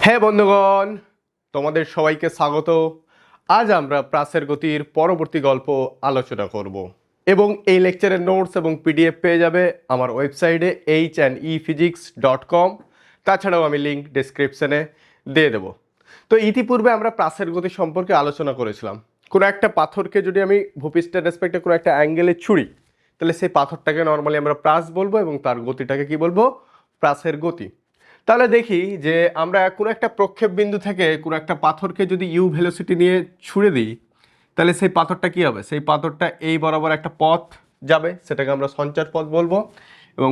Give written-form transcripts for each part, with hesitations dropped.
হ্যাঁ বন্ধুগণ, তোমাদের সবাইকে স্বাগত। আজ আমরা প্রাসের গতির পরবর্তী গল্প আলোচনা করব এবং এই লেকচারের নোটস এবং পিডিএফ পেয়ে যাবে আমার ওয়েবসাইটে HandEphysics.com। তাছাড়াও আমি লিঙ্ক ডেসক্রিপশনে দিয়ে দেবো। তো ইতিপূর্বে আমরা প্রাসের গতি সম্পর্কে আলোচনা করেছিলাম। কোনো একটা পাথরকে যদি আমি ভূপৃষ্ঠের রেসপেক্টে কোনো একটা অ্যাঙ্গেলে ছুঁড়ি, তাহলে সেই পাথরটাকে নর্মালি আমরা প্রাস বলবো এবং তার গতিটাকে কি বলবো? প্রাসের গতি। তাহলে দেখি যে আমরা কোনো একটা প্রক্ষেপ বিন্দু থেকে কোনো একটা পাথরকে যদি ইউ ভেলোসিটি নিয়ে ছুঁড়ে দিই, তাহলে সেই পাথরটা কি হবে? সেই পাথরটা এই বরাবর একটা পথ যাবে, সেটাকে আমরা সঞ্চার পথ বলবো। এবং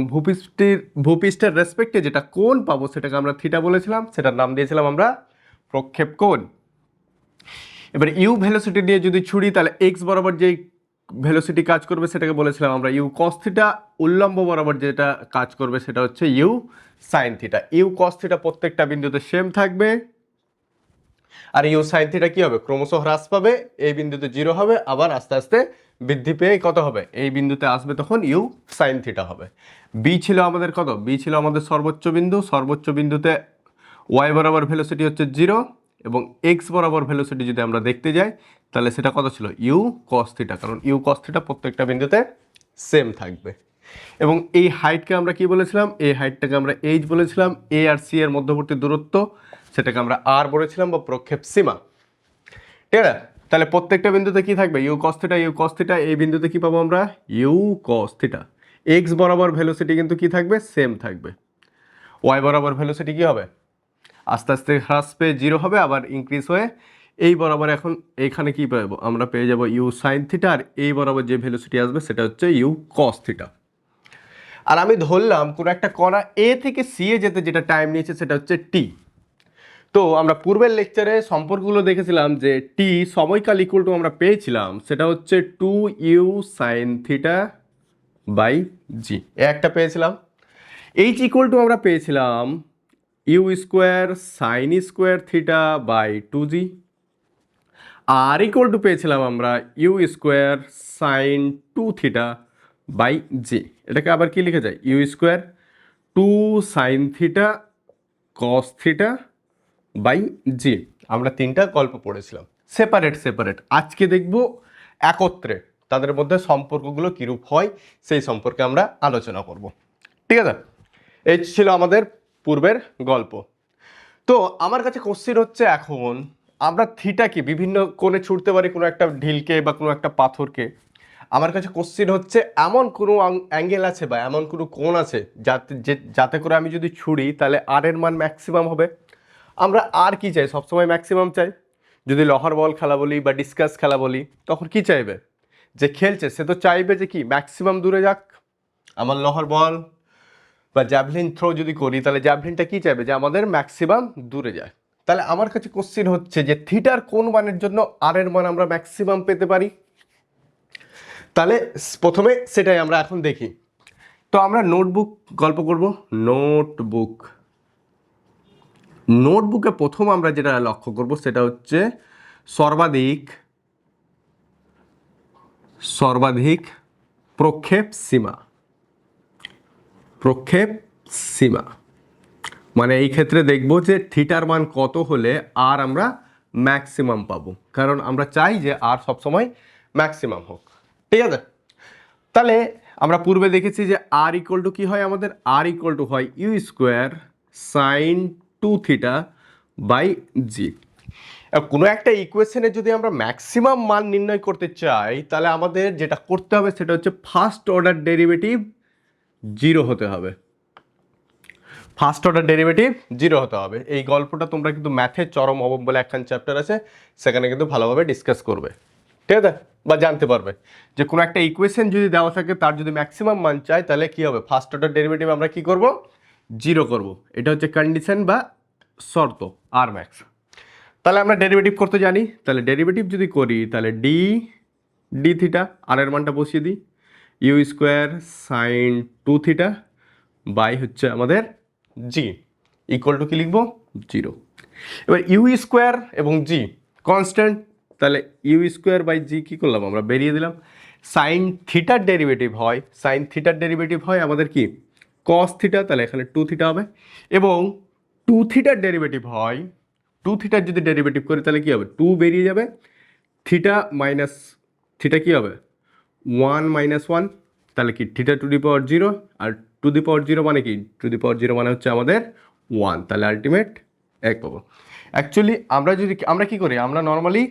ভূপৃষ্ঠের রেসপেক্টে যেটা কোণ পাবো সেটাকে আমরা থিটা বলেছিলাম, সেটার নাম দিয়েছিলাম আমরা প্রক্ষেপ কোণ। এবার ইউ ভেলোসিটি নিয়ে যদি ছুড়ি, তাহলে এক্স বরাবর যেই ভেলোসিটি কাজ করবে সেটাকে বলেছিলাম আমরা ইউ কস থিটা। উল্লম্ব বরাবর যেটা কাজ করবে সেটা হচ্ছে u sine theta. U cos theta প্রত্যেকটা বিন্দুতে সেম থাকবে, আর ইউ সাইন থিটা কি হবে? ক্রমশ হ্রাস পাবে, এই বিন্দুতে 0 হবে, আবার আস্তে আস্তে বৃদ্ধি পেয়ে কত হবে? এই বিন্দুতে আসবে, তখন ইউ সাইন থিটা হবে। বি ছিল আমাদের কত? বি ছিল আমাদের সর্বোচ্চ বিন্দু। সর্বোচ্চ বিন্দুতে ওয়াই বরাবর ভেলোসিটি হচ্ছে 0 এবং এক্স বরাবর ভেলোসিটি যদি আমরা দেখতে যাই, তাহলে সেটা কত ছিল? ইউ কস থিটা, কারণ ইউ কস থিটা প্রত্যেকটা বিন্দুতে সেম থাকবে। এবং এই হাইটকে আমরা কি বলেছিলাম? এই হাইটটাকে আমরা এইচ বলেছিলাম। এ আর সি এর মধ্যবর্তী দূরত্ব, সেটাকে আমরা আর বলেছিলাম, বা প্রক্ষেপ সীমা। ঠিক আছে? তাহলে প্রত্যেকটা বিন্দুতে কি থাকবে? U cos theta, u cos theta. এই বিন্দুতে কি পাবো আমরা? U cos theta. এক্স বরাবর ভেলোসিটি কিন্তু কি থাকবে? সেম থাকবে। ওয়াই বরাবর ভেলোসিটি কি হবে? আস্তে আস্তে হ্রাস পেয়ে 0 হবে, আবার ইনক্রিজ হয়ে এই বরাবর এখন এইখানে কি পাবো? আমরা পেয়ে যাব ইউ সাইন থিটা, আর এই বরাবর যে ভেলোসিটি আসবে সেটা হচ্ছে ইউ কস থিটা। আর আমি ধরলাম কোনো একটা কণা এ থেকে সি এ যেতে যেটা টাইম নিয়েছে সেটা হচ্ছে টি। তো আমরা পূর্বের লেকচারে সম্পর্কগুলো দেখেছিলাম যে টি সময়কাল ইকুয়াল টু আমরা পেয়েছিলাম সেটা হচ্ছে 2u সাইন থিটা বাই জি, একটা পেয়েছিলাম। এইচ ইকুয়াল টু আমরা পেয়েছিলাম u square sine square theta by 2g। আর ইকুয়াল টু পেয়েছিলাম আমরা u square sine 2 theta by g. এটাকে আবার কি লিখে যায়? U square 2 sine theta cos theta by g. আমরা তিনটা গল্প পড়েছিলাম সেপারেট সেপারেট। আজকে দেখব একত্রে তাদের মধ্যে সম্পর্কগুলো কীরূপ হয় সেই সম্পর্কে আমরা আলোচনা করব। ঠিক আছে? এই ছিল আমাদের পূর্বের গল্প। তো আমার কাছে কোশ্চিন হচ্ছে, এখন আমরা থিটাকে বিভিন্ন কোণে ছুটতে পারি, কোনো একটা ঢিলকে বা কোনো একটা পাথরকে। আমার কাছে কোশ্চিন হচ্ছে, এমন কোনো অ্যাঙ্গেল আছে বা এমন কোনো কোণ আছে যাতে করে আমি যদি ছুড়ি তাহলে আর এর মান ম্যাক্সিমাম হবে। আমরা আর কি চাই? সবসময় ম্যাক্সিমাম চাই। যদি লহর বল খেলা বলি বা ডিসকাস খেলা বলি, তখন কি চাইবে? যে খেলছে সে তো চাইবে যে কি ম্যাক্সিমাম দূরে যাক। আমার লহর বল বা জ্যাভলিন থ্রো যদি করি, তাহলে জ্যাভলিনটা কি চাইবে? যে আমাদের ম্যাক্সিমাম দূরে যায়। তাহলে আমার কাছে কোশ্চিন হচ্ছে যে থিটার কোন মানের জন্য আর এর মান আমরা ম্যাক্সিমাম পেতে পারি? তাহলে প্রথমে সেটাই আমরা এখন দেখি। তো আমরা নোটবুক গল্প করব। নোটবুকে প্রথম আমরা যেটা লক্ষ্য করব সেটা হচ্ছে সর্বাধিক প্রক্ষেপ সীমা। মানে এই ক্ষেত্রে দেখব যে থিটার মান কত হলে আর আমরা ম্যাক্সিমাম পাবো, কারণ আমরা চাই যে আর সবসময় ম্যাক্সিমাম হোক। ঠিক আছে? তাহলে আমরা পূর্বে দেখেছি যে আর ইকুয়াল টু কি হয়? আমাদের আর ইকুয়াল টু হয় u square sine 2 theta by g. কোনো একটা ইকুয়েশনে যদি আমরা ম্যাক্সিমাম মান নির্ণয় করতে চাই, তাহলে আমাদের যেটা করতে হবে সেটা হচ্ছে ফার্স্ট অর্ডার ডেরিভেটিভ 0 হতে হবে। এই গল্পটা তোমরা কিন্তু ম্যাথের চরম অবম বলে একখান চ্যাপ্টার আছে, সেখানে কিন্তু ভালোভাবে ডিসকাস করবে। ঠিক আছে? বা জানতে পারবে যে কোনো একটা ইকুয়েশন যদি দেওয়া থাকে, তার যদি ম্যাক্সিমাম মান চাই, তাহলে কি হবে? ফার্স্ট অর্ডার ডেরিভেটিভ আমরা কি করব? 0 করব। এটা হচ্ছে কন্ডিশন বা শর্ত আর ম্যাক্স। তাহলে আমরা ডেরিভেটিভ করতে জানি। তাহলে ডেরিভেটিভ যদি করি, তাহলে ডি থিটা, আর এর মানটা বসিয়ে দিই, u square sine 2 theta by হচ্ছে আমাদের জি ইকুয়াল টু কি লিখবো? 0। এবার ইউ স্কোয়ার এবং জি কনস্ট্যান্ট, তাহলে ইউ স্কোয়ার বাই জি কী করলাম? আমরা বেরিয়ে দিলাম। সাইন থিটার ডেরিভেটিভ হয় আমাদের কি? কস থিটা, তাহলে এখানে 2 থিটা হবে। এবং টু থিটার ডেরিভেটিভ হয়, টু থিটার যদি ডেরিভেটিভ করি তাহলে কী হবে, টু বেরিয়ে যাবে, থিটা মাইনাস থিটা কী হবে, 1 - 1, তাহলে কি থিটা টু দি পাওয়ার 0, আর টু দি পাওয়ার 0 মানে কি, টু দি পাওয়ার 0 মানে হচ্ছে আমাদের 1, তাহলে আলটিমেট 1 পাবো। অ্যাকচুয়ালি আমরা কি করি, আমরা নর্মালি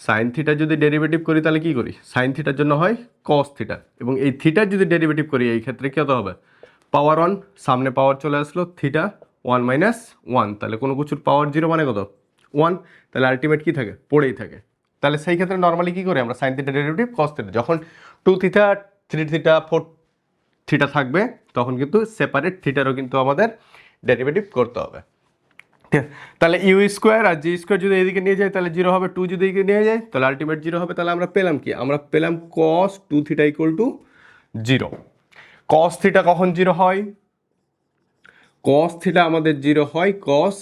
সাইন থিটার যদি ডেরিভেটিভ করি তাহলে কি করি, সাইন থিটার জন্য হয় কস থিটা, এবং এই থিটার যদি ডেরিভেটিভ করি এই ক্ষেত্রে কত হবে, পাওয়ার 1, সামনে পাওয়ার চলে আসলো, থিটা 1 - 1, তাহলে কোনো কিছুর পাওয়ার 0 মানে কত, 1, তাহলে আলটিমেট কি থাকে, পড়েই থাকে। তাহলে সেই ক্ষেত্রে নর্মালি কী করি আমরা, sine theta derivative cos theta, যখন 2 থিটা 3 থিটা 4 থিটা থাকবে তখন কিন্তু সেপারেট থিটারও কিন্তু আমাদের ডেরিভেটিভ করতে হবে। ঠিক আছে, তাহলে ইউ স্কোয়ার আর জি স্কোয়ার যদি এদিকে নিয়ে যায় তাহলে 0 হবে, 2 যদি এদিকে নিয়ে যায় তাহলে আলটিমেট 0 হবে। তাহলে আমরা পেলাম কি, আমরা পেলাম কস 2 theta equal two 0। Cos theta কখন 0 হয়, কস থিটা আমাদের 0 হয় কস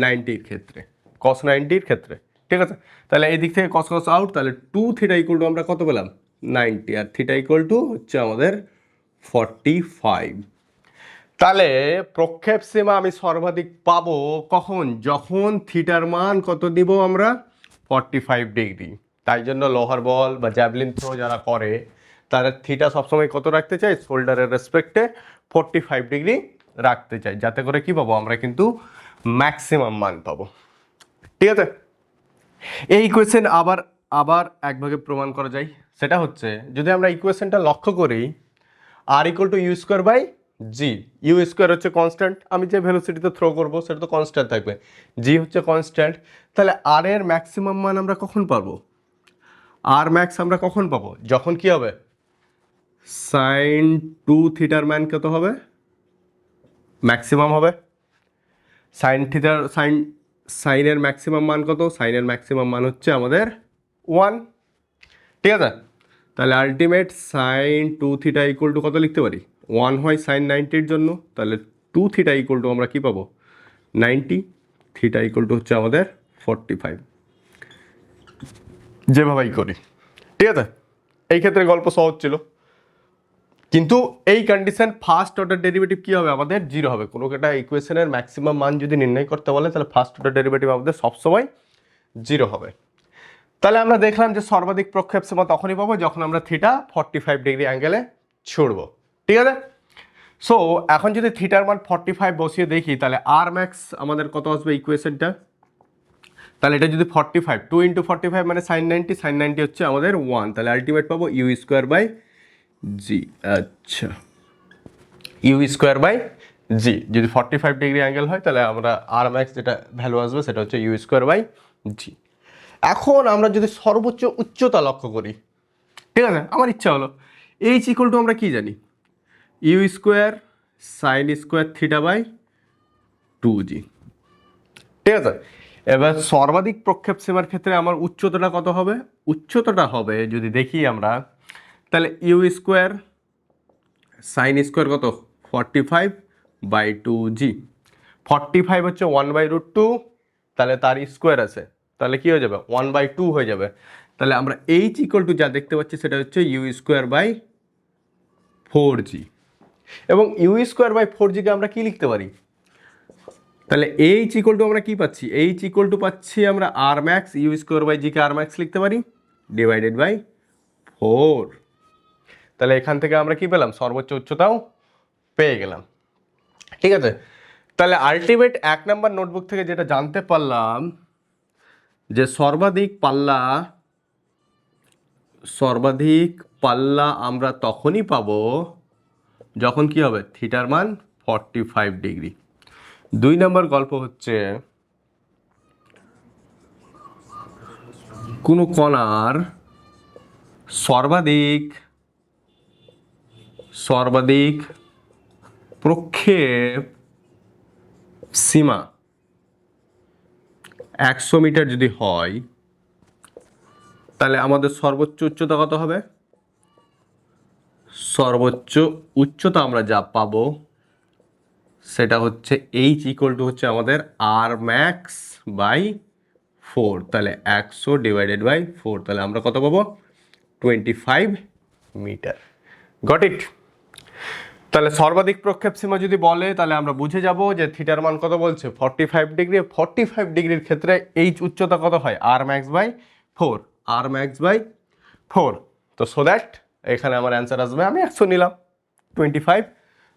90-র ক্ষেত্রে, কস 90-র ক্ষেত্রে। ঠিক আছে, তাহলে এই দিক থেকে কস কস আউট, তাহলে 2 থিটা ইকুয়াল টু আমরা কত পেলাম, 90, আর থিটা ইকুয়াল টু হচ্ছে আমাদের 45। তাহলে প্রক্ষেপ সীমা আমি সর্বাধিক পাবো কখন, যখন থিটার মান কত দিব আমরা, 45 ডিগ্রি। তাই জন্য লোহার বল বা জ্যাভলিন থ্রো যারা করে তারা থিটা সবসময় কত রাখতে চায়, শোল্ডারের রেসপেক্টে 45 ডিগ্রি রাখতে চাই, যাতে করে কি পাবো আমরা কিন্তু ম্যাক্সিমাম মান পাবো। ঠিক আছে, এই ইকুয়েশন আবার একভাবে প্রমাণ করা যায়, সেটা হচ্ছে যদি আমরা ইকুয়েশনটা লক্ষ্য করি, R equal to u square by g, u square হচ্ছে কনস্ট্যান্ট, আমি যে ভেলোসিটিতে থ্রো করবো সেটা তো কনস্ট্যান্ট থাকবে, জি হচ্ছে কনস্ট্যান্ট, তাহলে আর এর ম্যাক্সিমাম মান আমরা কখন পাবো, আর ম্যাক্স আমরা কখন পাবো, যখন কি হবে, সাইন 2 থিটার মান কত হবে, ম্যাক্সিমাম হবে, সাইনের ম্যাক্সিমাম মান কত, সাইনের ম্যাক্সিমাম মান হচ্ছে আমাদের 1। ঠিক আছে, তাহলে ultimate sine 2 theta equal to কত লিখতে পারি, 1 হয় সাইন 90-র জন্য, তাহলে 2 থিটা ইকুয়াল টু আমরা কি পাবো, 90, থিটা ইকুয়াল টু হচ্ছে আমাদের 45, যেভাবেই করি। ঠিক আছে, এই ক্ষেত্রে গল্প সহজ ছিল, কিন্তু এই কন্ডিশন ফার্স্ট অর্ডার ডেরিভেটিভ কী হবে, আমাদের 0 হবে। কোনো একটা ইকুয়েশনের ম্যাক্সিমাম মান যদি নির্ণয় করতে বলে তাহলে ফার্স্ট অর্ডার ডেরিভেটিভ আমাদের সবসময় 0 হবে। তাহলে আমরা দেখলাম যে সর্বাধিক প্রক্ষেপ সীমা তখনই পাবো যখন আমরা থিটা 45 ডিগ্রি অ্যাঙ্গেলে ছুড়বো। ঠিক আছে, সো এখন যদি থিটার মান 45 বসিয়ে দেখি তাহলে আর ম্যাক্স আমাদের কত আসবে ইকুয়েশনটা, তাহলে এটা যদি 45, 2 × 45 মানে সাইন 90, সাইন 90 হচ্ছে আমাদের 1, তাহলে আলটিমেট পাবো ইউ স্কোয়ার বাই জি। আচ্ছা, ইউ স্কোয়ার বাই জি, যদি 45 ডিগ্রি অ্যাঙ্গেল হয় তাহলে আমরা আর ম্যাক্স যেটা ভ্যালু আসবে সেটা হচ্ছে ইউ স্কোয়ার বাই জি। এখন আমরা যদি সর্বোচ্চ উচ্চতা লক্ষ্য করি, ঠিক আছে, আমার ইচ্ছা হলো এইচ ইকুয়াল টু আমরা কি জানি, u square sine square theta by 2g। ঠিক আছে, এবার সর্বাধিক প্রক্ষেপ সীমার ক্ষেত্রে আমার উচ্চতাটা কত হবে, উচ্চতাটা হবে যদি দেখি আমরা, তাহলে ইউ স্কোয়ার সাইন স্কোয়ার কত 45 বাই 2g, 45 হচ্ছে 1/√2, তাহলে তার স্কোয়ার আছে, তাহলে কি হয়ে যাবে 1/2 হয়ে যাবে। তাহলে আমরা এইচ ইকুয়াল টু যা দেখতে পাচ্ছি সেটা হচ্ছে ইউ স্কোয়ার বাই 4g, এবং ইউ স্কোয়ার বাই 4gকে আমরা কি লিখতে পারি, তাহলে এইচ ইকুয়াল টু আমরা কি পাচ্ছি, এইচ ইকুয়াল টু পাচ্ছি আমরা R max, u square by জিকে আর ম্যাক্স লিখতে পারি ডিভাইডেড বাই 4। তাহলে এখান থেকে আমরা কি পেলাম, সর্বোচ্চ উচ্চতাও পেয়ে গেলাম। ঠিক আছে, তাহলে আলটিমেট 1 নাম্বার নোটবুক থেকে যেটা জানতে পারলাম যে সর্বাধিক পাল্লা আমরা তখনই পাবো যখন কি হবে, থিটার মান 45 ডিগ্রি। 2 নম্বর গল্প হচ্ছে কোনো কণার সর্বাধিক প্রক্ষেপ সীমা 100 মিটার যদি হয় তাহলে আমাদের সর্বোচ্চ উচ্চতা কত হবে, সর্বোচ্চ উচ্চতা আমরা যা পাবো সেটা হচ্ছে এইচ ইকুয়াল টু হচ্ছে আমাদের আর ম্যাক্স বাই 4, তাহলে 100 ডিভাইডেড বাই 4, তাহলে আমরা কত পাবো 25 মিটার। Got it. তাহলে সর্বাধিক প্রক্ষেপ সীমা যদি বলে তাহলে আমরা বুঝে যাব যে থিটার মান কত বলছে 45 ডিগ্রি। 45 ডিগ্রির ক্ষেত্রে এইচ উচ্চতা কত হয় R max by 4, R max by 4। তো সো দ্যাট এখানে আমার অ্যান্সার আসবে, আমি 100 নিলাম, 25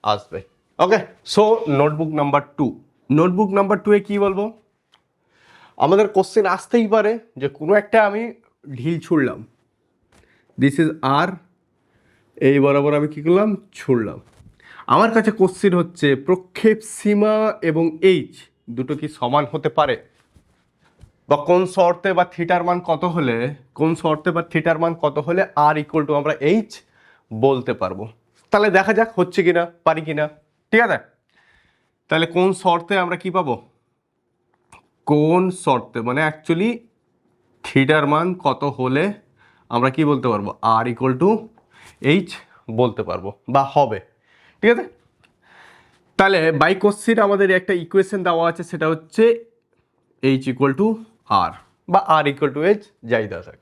আসবে। Okay, so notebook number 2, notebook number 2 এ কী বলবো, আমাদের কোশ্চেন আসতেই পারে যে কোনো একটা আমি ঢিল ছুড়লাম, দিস ইজ আর, এই বরাবর আমি কী করলাম, ছুড়লাম। আমার কাছে কোশ্চেন হচ্ছে প্রক্ষেপ সীমা এবং এইচ দুটো কি সমান হতে পারে, বা কোন শর্তে বা থিটার মান কত হলে, কোন শর্তে বা থিটার মান কত হলে আর ইকুয়াল টু আমরা এইচ বলতে পারবো। তাহলে দেখা যাক হচ্ছে কিনা, পারি কিনা। ঠিক আছে, তাহলে কোন শর্তে আমরা কি পাবো, কোন শর্তে মানে অ্যাকচুয়ালি থিটার মান কত হলে আমরা কি বলতে পারবো, আর ইকুয়াল টু এইচ বলতে পারবো বা হবে। ঠিক আছে, তাহলে বাই কোশ্চেন আমাদের একটা ইকুয়েশন দেওয়া আছে, সেটা হচ্ছে এইচ ইকুয়াল টু আর বা আর ইকুয়াল টু এইচ, যাই দেওয়া থাক।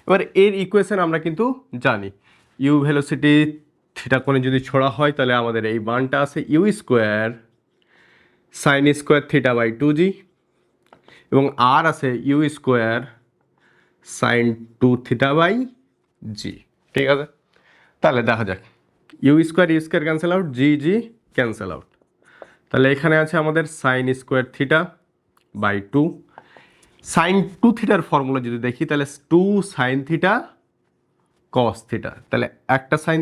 এবার এর ইকুয়েশন আমরা কিন্তু জানি, ইউ ভেলোসিটি থিটা কোণে যদি ছোড়া হয় তাহলে আমাদের এই মানটা আছে u square sine square theta by 2g, এবং আর আছে u square sine 2 theta by g. ঠিক আছে, তাহলে দেখা যাক, u square cancel out, g g cancel out. তাহলে এখানে আছে আমাদের sine square theta by 2, sine 2 থিটার ফর্মুলা যদি দেখি তাহলে 2 সাইন থিটা কস থিটা, তাহলে একটা সাইন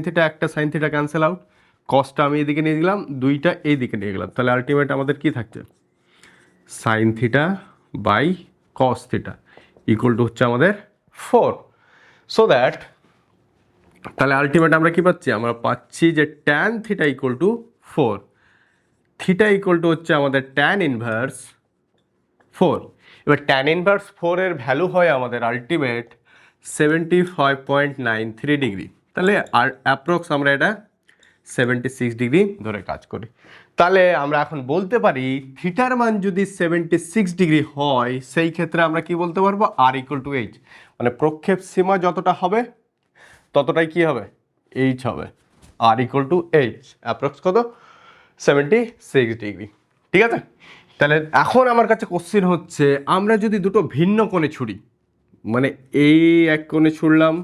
থিটা ক্যান্সেল আউট, কসটা আমি এদিকে নিয়ে গেলাম, দুইটা এই দিকে নিয়ে গেলাম, তাহলে আলটিমেট আমাদের কি থাকছে, sine theta by cos theta equal to হচ্ছে আমাদের 4। সো দ্যাট তাহলে আলটিমেট আমরা কি পাচ্ছি, আমরা পাচ্ছি যে tan theta equal two 4, theta equal to হচ্ছে আমাদের ট্যান ইনভার্স 4। এবার ট্যান ইনভার্স 4 এর ভ্যালু হয় আমাদের আলটিমেট 75.93 ডিগ্রি, তাহলে আর অ্যাপ্রক্স আমরা এটা 76 ডিগ্রি ধরে কাজ করি। তাহলে আমরা এখন বলতে পারি থিটার মান যদি 76 ডিগ্রি হয় সেই ক্ষেত্রে আমরা কি বলতে পারবো, আর ইকুয়াল টু এইচ, মানে প্রক্ষেপ সীমা যতটা হবে ততটাই কি হবে, এইচ হবে, আর ইকুয়াল টু এইচ অ্যাপ্রক্স কত, 76 ডিগ্রি। ঠিক আছে, তাহলে এখন আমার কাছে কোশ্চেন হচ্ছে, আমরা যদি দুটো ভিন্ন কোণে ছুড়ি, মানে এই এক কোণে ছুড়লাম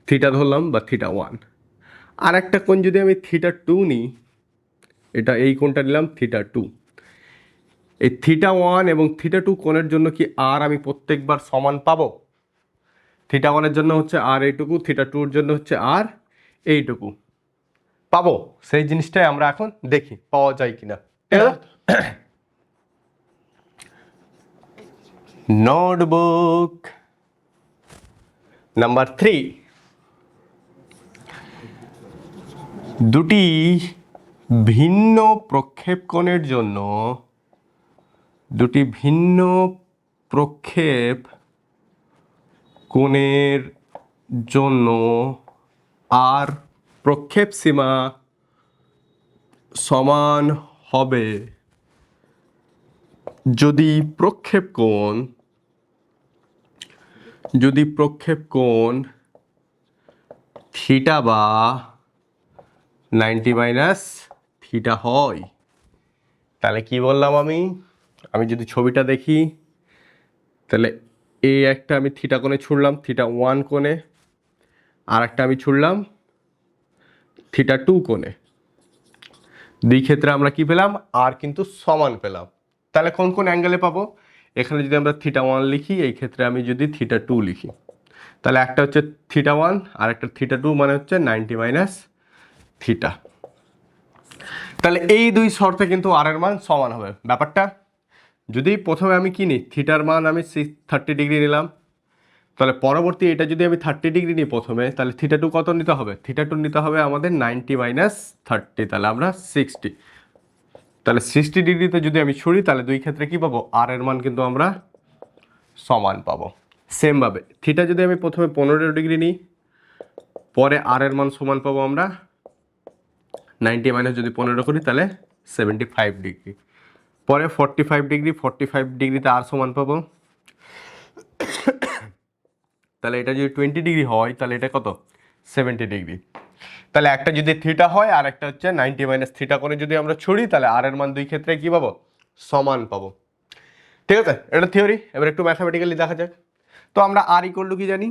থিটা ধরলাম বা থিটা 1, আর একটা কোণ যদি আমি থিটা 2 নিই, এটা এই কোণটা নিলাম থিটা 2, এই থিটা 1 এবং থিটা 2 কোণের জন্য কি আর আমি প্রত্যেকবার সমান পাবো, থিটা 1 এর জন্য হচ্ছে আর এইটুকু, থিটা 2 এর জন্য হচ্ছে আর এইটুকু পাবো, সেই জিনিসটাই আমরা এখন দেখি পাওয়া যায় কিনা। ঠিক আছে, নোটবুক নাম্বার 3, দুটি ভিন্ন প্রক্ষেপ কোণের জন্য, দুটি ভিন্ন প্রক্ষেপ কোণের জন্য আর প্রক্ষেপ সীমা সমান হবে যদি প্রক্ষেপ কোণ থিটা বা 90 মাইনাস থিটা হয়। তাহলে কি বললাম আমি যদি ছবিটা দেখি, তাহলে এই একটা আমি থিটা কোণে ছুড়লাম থিটা 1 কোণে, আর একটা আমি ছুড়লাম থিটা 2 কোণে, দুই ক্ষেত্রে আমরা কি পেলাম, আর কিন্তু সমান পেলাম। তাহলে কোন কোন অ্যাঙ্গেলে পাবো, এখানে যদি আমরা থিটা 1 লিখি, এই ক্ষেত্রে আমি যদি থিটা 2 লিখি, তাহলে একটা হচ্ছে থিটা 1 আর একটা থিটা 2, মানে হচ্ছে 90 মাইনাস থিটা। তাহলে এই দুই শর্তে কিন্তু আর এর মান সমান হবে। ব্যাপারটা যদি প্রথমে আমি কি নিই, থিটার মান আমি 30 ডিগ্রি নিলাম, তাহলে পরবর্তী এটা যদি আমি 30 ডিগ্রি নিই প্রথমে, তাহলে থিটা 2 কত নিতে হবে, থিটা 2 নিতে হবে আমাদের 90 মাইনাস 30, তাহলে আমরা 60। তাহলে 60 ডিগ্রিতে যদি আমি ছুড়ি তাহলে দুই ক্ষেত্রে কি পাবো, আর এর মান কিন্তু আমরা সমান পাবো। সেমভাবে থিটা যদি আমি প্রথমে 15 ডিগ্রি নিই, পরে আর এর মান সমান পাবো আমরা 90 মাইনাস যদি 15 করি তাহলে 75 ডিগ্রি, পরে 45 ডিগ্রিতে আর সমান পাবো, তাহলে এটা যদি 20 ডিগ্রি হয় তাহলে এটা কত, 70 ডিগ্রি। তাহলে একটা যদি থিটা হয় আর একটা হচ্ছে 90 মাইনাস থিটা করে যদি আমরা ছুড়ি তাহলে আর এর মান দুই ক্ষেত্রে কি পাবো, সমান পাবো। ঠিক আছে, এটা থিওরি। এবার একটু ম্যাথামেটিক্যালি দেখা যাক। তো আমরা আর ইকুয়াল টু কি জানি,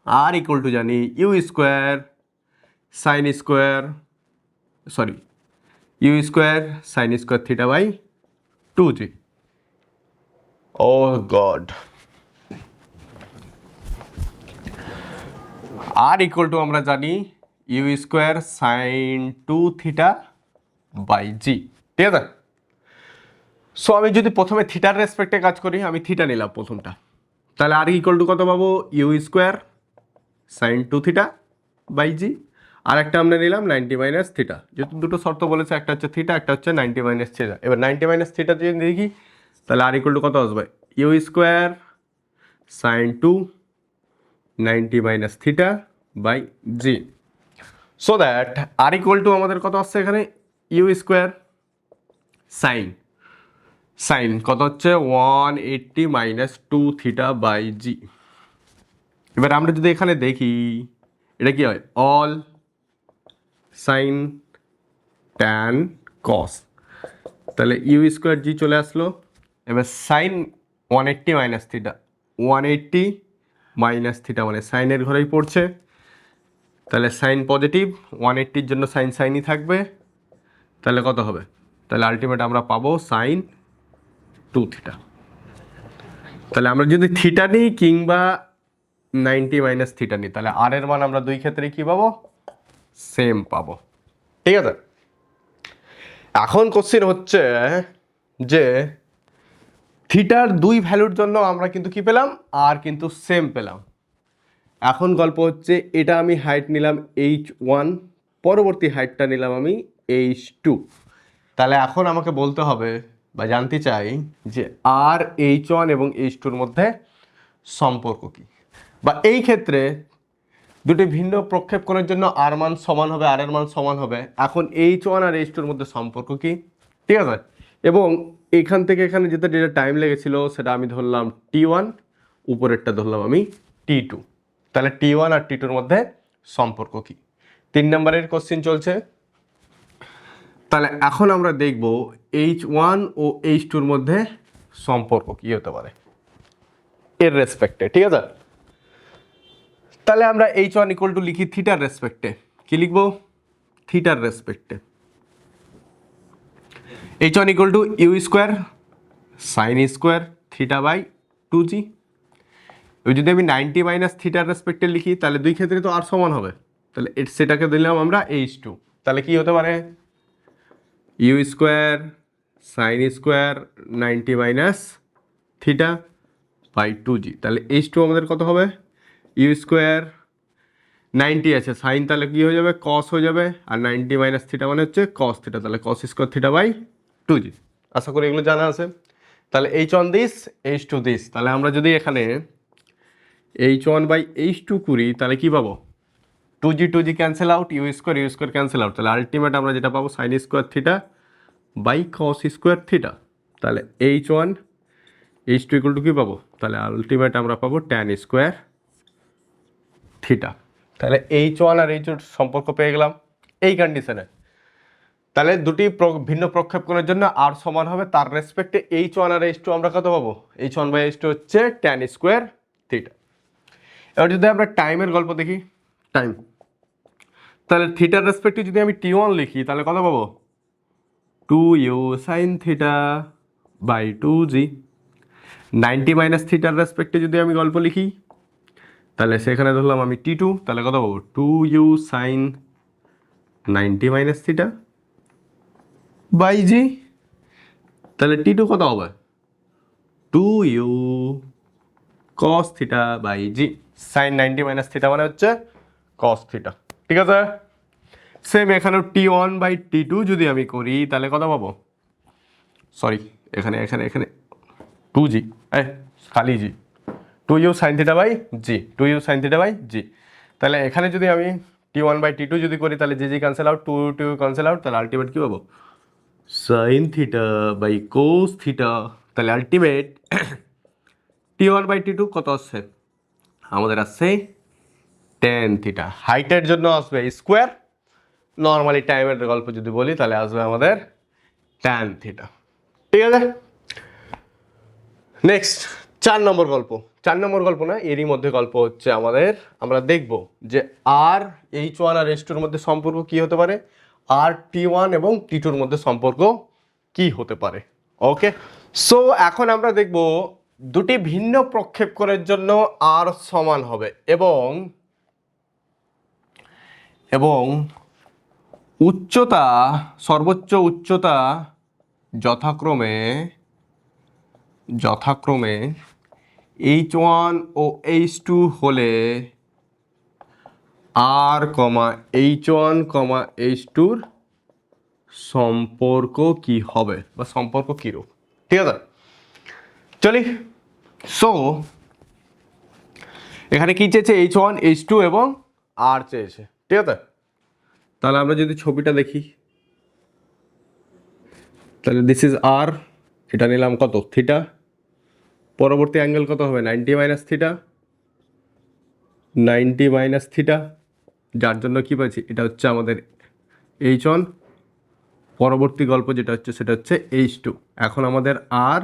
আর ইকুয়াল টু জানি u square sine square, sorry u square sine square theta by 2g। Oh God, R equal to আমরা জানি u square sine 2 theta by g. ঠিক আছে, সো আমি যদি প্রথমে থিটার রেসপেক্টে কাজ করি, আমি থিটা নিলাম প্রথমটা, তাহলে আর ইকুয়াল টু কত পাবো, u square sine 2 theta by g. আর একটা আমরা নিলাম 90 মাইনাস থিটা, যেহেতু দুটো শর্ত বলেছে, একটা হচ্ছে থিটা, একটা হচ্ছে 90 মাইনাস থিটা। এবার 90 মাইনাস থিটা যদি দেখি তাহলে আর ইকুয়াল টু কত আসবে, u square sine 2 90 minus theta by g. So that R equal to আমাদের কত আসছে এখানে, ইউ স্কোয়ার সাইন সাইন কত হচ্ছে 180 মাইনাস 2 থিটা বাই জি। এবার আমরা যদি এখানে দেখি এটা কি হয়, অল সাইন ট্যান কস, তাহলে ইউ স্কোয়ার জি চলে আসলো। এবার sine 180 minus theta, 180 minus theta মানে সাইনের ঘরেই পড়ছে, তাহলে সাইন পজিটিভ, 180-র জন্য সাইন সাইনই থাকবে, তাহলে কত হবে, তাহলে আলটিমেট আমরা পাবো সাইন 2 থিটা। তাহলে আমরা যদি থিটা নিই কিংবা 90 মাইনাস থিটা নিই, তাহলে আর এর মান আমরা দুই ক্ষেত্রে কি পাবো, সেম পাবো। ঠিক আছে, এখন কোশ্চেন হচ্ছে যে থিটার দুই ভ্যালুর জন্য আমরা কিন্তু কি পেলাম, আর কিন্তু সেম পেলাম। এখন গল্প হচ্ছে এটা আমি হাইট নিলাম h1, পরবর্তী হাইটটা নিলাম আমি h2। তাহলে এখন আমাকে বলতে হবে বা জানতে চাই যে আর h1 এবং h2-র মধ্যে সম্পর্ক কি, বা এই ক্ষেত্রে দুটি ভিন্ন প্রক্ষেপণের জন্য আর মান সমান হবে, আর এর মান সমান হবে। এখন h1 আর h2-র মধ্যে সম্পর্ক কি, ঠিক আছে। এবং এখান থেকে এখানে যেটা টাইম লেগেছিল সেটা আমি ধরলাম t1, উপরেরটা ধরলাম আমি t2। তাহলে t1 আর t2-র মধ্যে সম্পর্ক কি, 3 নম্বরের কোশ্চেন চলছে। তাহলে এখন আমরা দেখব h1 ও h2-র মধ্যে সম্পর্ক কি হতে পারে এর রেসপেক্টে। ঠিক আছে, তাহলে আমরা h1 ইকুয়াল টু লিখি থিটার রেসপেক্টে, কি লিখবো, থিটার রেসপেক্টে h1 equal to u square sine square theta by 2g। যদি আমি 90 মাইনাস থিটার রেসপেক্টে লিখি তাহলে দুই ক্ষেত্রে তো আর সমান হবে, তাহলে সেটাকে দিলাম আমরা h2। তাহলে কি হতে পারে, u square sine square 90 minus theta by 2g। তাহলে h2 আমাদের কত হবে, ইউ স্কোয়ার 90 আছে সাইন, তাহলে কি হয়ে যাবে, কস হয়ে যাবে, আর 90 মাইনাস থিটা মানে হচ্ছে কস থিটা, তাহলে cos square theta by 2g। আশা করি এগুলো জানা আছে। তাহলে h1 দিস, h2 দিস, তাহলে আমরা যদি এখানে h1 বাই h2 করি তাহলে কি পাবো, 2g cancel out, u square cancel out, তাহলে আলটিমেট আমরা যেটা পাবো sine square theta by cos square theta. তাহলে h1 h2 ইকুয়াল টু কী পাবো, তাহলে আলটিমেট আমরা পাবো ট্যান স্কোয়ার থিটা। তাহলে h1 আর h2 সম্পর্ক পেয়ে গেলাম এই কন্ডিশনে। তাহলে দুটি ভিন্ন প্রক্ষেপণের জন্য আর সমান হবে, তার রেসপেক্টে h1 আর h2 আমরা কত পাবো, h1 বাই h2 হচ্ছে ট্যান স্কোয়ার থিটা। এবার যদি আমরা টাইমের গল্প দেখি, টাইম, তাহলে থিটার রেসপেক্টে যদি আমি t1 লিখি তাহলে কত পাবো, 2u sine theta by 2g। 90 minus থিটার রেসপেক্টে যদি আমি গল্প লিখি তাহলে সেখানে ধরলাম আমি t2, তাহলে কত পাবো, 2u sine 90 minus theta by g। তাহলে t2 কত হবে, 2u cos theta by g। Sine 90 minus theta মানে হচ্ছে cos থিটা। ঠিক আছে, সেম এখানেও t1 বাই t2 যদি আমি করি তাহলে কত পাবো, সরি এখানে এখানে এখানে 2g, খালি g, 2u sine theta by g, 2u sine theta by g. তাহলে এখানে যদি আমি t1 বাই t2 যদি করি তাহলে g cancel out, 2 cancel out, তাহলে আলটিমেট কী পাবো, sine theta by cos theta. তাহলে আলটিমেট t1 বাই t2 কত আসছে, আমাদের আসছে টেন থিটা। হাইটের জন্য আসবে স্কোয়ার, নর্মালি টাইমের গল্প যদি বলি তাহলে আসবে আমাদের ট্যান থিটা। ঠিক আছে, নেক্সট 4 নম্বর গল্প। 4 নম্বর গল্প না, এরই মধ্যে গল্প হচ্ছে আমাদের, আমরা দেখব যে আর H1 আর H2 এর মধ্যে সম্পর্ক কি হতে পারে, আর T1 এবং T2 এর মধ্যে সম্পর্ক কি হতে পারে। ওকে, সো এখন আমরা দেখব দুটি ভিন্ন প্রক্ষেপকের জন্য আর সমান হবে এবং এবং উচ্চতা, সর্বোচ্চ উচ্চতা যথাক্রমে H1 ও H2 হলে আর H1, H2 সম্পর্ক কি হবে বা সম্পর্ক কিরূপ। ঠিক আছে, চলি। সো এখানে কি চেয়েছে, H1, H2 এবং আর চেয়েছে। ঠিক আছে, তাহলে আমরা যদি ছবিটা দেখি তাহলে দিস ইজ আর, এটা নিলাম কত থিটা, পরবর্তী অ্যাঙ্গেল কত হবে 90 মাইনাস থিটা, 90 মাইনাস থিটা, যার জন্য কি পাচ্ছি এটা হচ্ছে আমাদের H1, পরবর্তী গল্প যেটা হচ্ছে সেটা হচ্ছে H2। এখন আমাদের আর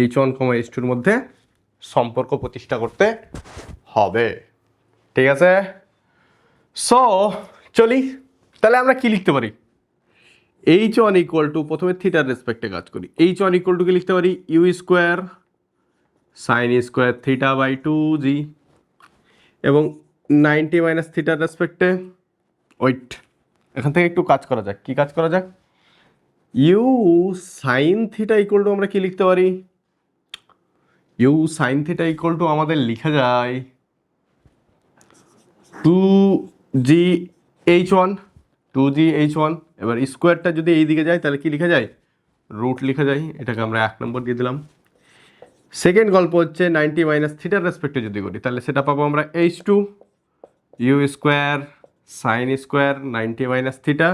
H1, H2 এর মধ্যে সম্পর্ক প্রতিষ্ঠা করতে হবে। ঠিক আছে, সো চলি, তাহলে আমরা কি লিখতে পারি, H1 ইকুয়াল টু, প্রথমে থিটার রেসপেক্টে কাজ করি, H1 ইকুয়াল টু কি লিখতে পারি, u square sine square theta by 2g, এবং 90 মাইনাস থিটার রেসপেক্টে ওয়েট, এখান থেকে একটু কাজ করা যাক। কি কাজ করা যাক, u sine theta equal to আমরা কি লিখতে পারি, u sine theta equal to আমাদের লিখা যায় 2gh1, 2gh1। এবার স্কোয়ারটা যদি এই দিকে যায় তাহলে কি লিখা যায়, রুট লিখা যায়, এটাকে আমরা 1 নম্বর দিয়ে দিলাম। সেকেন্ড গল্প হচ্ছে 90 মাইনাস থিটার রেসপেক্টে যদি করি তাহলে সেটা পাবো আমরা H2 u square sine square 90 minus theta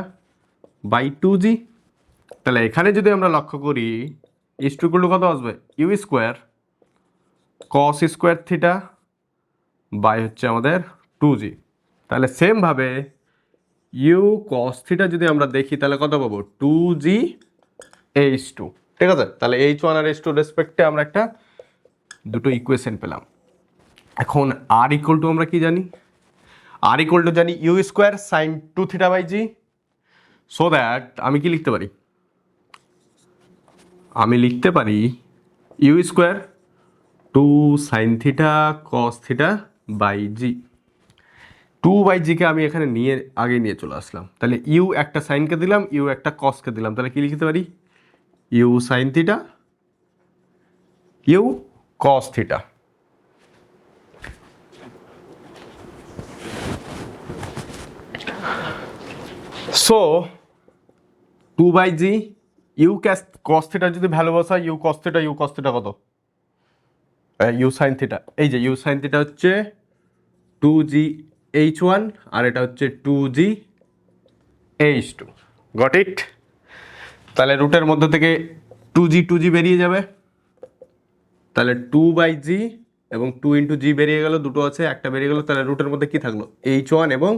by 2g। তাহলে এখানে যদি আমরা লক্ষ্য করি H2 গুলো কত আসবে, u square cos square theta by হচ্ছে আমাদের 2g। তাহলে সেমভাবে ইউ কস থিটা যদি আমরা দেখি তাহলে কত পাবো 2g H2। ঠিক আছে, তাহলে H1 আর H2 রেসপেক্টে আমরা একটা দুটো ইকুয়েশন পেলাম। এখন আর ইকুয়াল টু আমরা কি জানি, আর ইকুয়াল টু জানি u square sine 2 theta by g. So that আমি কি লিখতে পারি, আমি লিখতে পারি u square 2 sine theta cos theta by g. 2 by জিকে আমি এখানে আগে নিয়ে চলে আসলাম, তাহলে ইউ একটা সাইনকে দিলাম, ইউ একটা কসকে দিলাম, তাহলে কি লিখতে পারি, u sine theta u cos theta. So 2 by g, u cos থিটার যদি ভ্যালু বসাই, ইউ কস থিটা কত, ইউ সাইন থিটা, এই যে ইউ সাইন থিটা হচ্ছে 2gh1 আর এটা হচ্ছে 2gh2। Got it. তাহলে রুটের মধ্যে থেকে 2g বেরিয়ে যাবে, তাহলে 2 বাই জি এবং 2 ইন্টু জি বেরিয়ে গেল, দুটো আছে একটা বেরিয়ে গেল, তাহলে রুটের মধ্যে কি থাকলো H1 এবং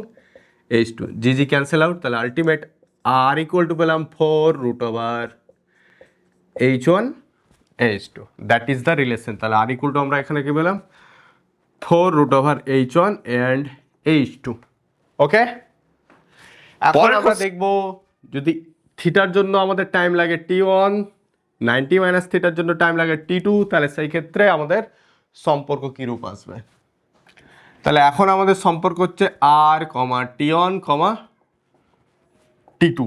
H2, জি ক্যান্সেল আউট, তাহলে আলটিমেট আর ইকুয়াল টু পেলাম 4 root over H1 H2, that is the relation. তাহলে আর ইকুয়াল টু আমরা এখানে কি পেলাম 4 root over H1 and H2। ওকে, এখন আমরা দেখব যদি থিটার জন্য আমাদের টাইম লাগে T1, 90 মাইনাস থিটার জন্য টাইম লাগে T2, তাহলে সেই ক্ষেত্রে আমাদের সম্পর্ক কিরূপ আসবে। তাহলে এখন আমাদের সম্পর্ক হচ্ছে আর T1, T2।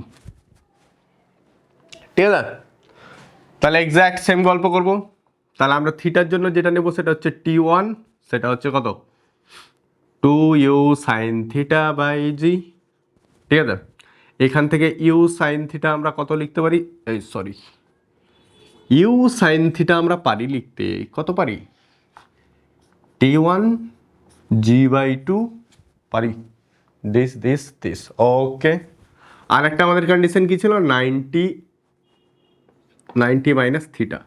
ঠিক আছে, তাহলে এক্স্যাক্ট সেম গল্প করব। তাহলে আমরা থিটার জন্য যেটা নেব সেটা হচ্ছে T1, সেটা হচ্ছে কত 2u sine theta by g. ঠিক আছে, এখান থেকে ইউ সাইন থিটা আমরা কত লিখতে পারি, ইউ সাইন থিটা আমরা পারি লিখতে, কত পারি T1 g/2 পারি, দিস। ওকে, আর একটা আমাদের কন্ডিশন কি ছিল 90 মাইনাস থিটা,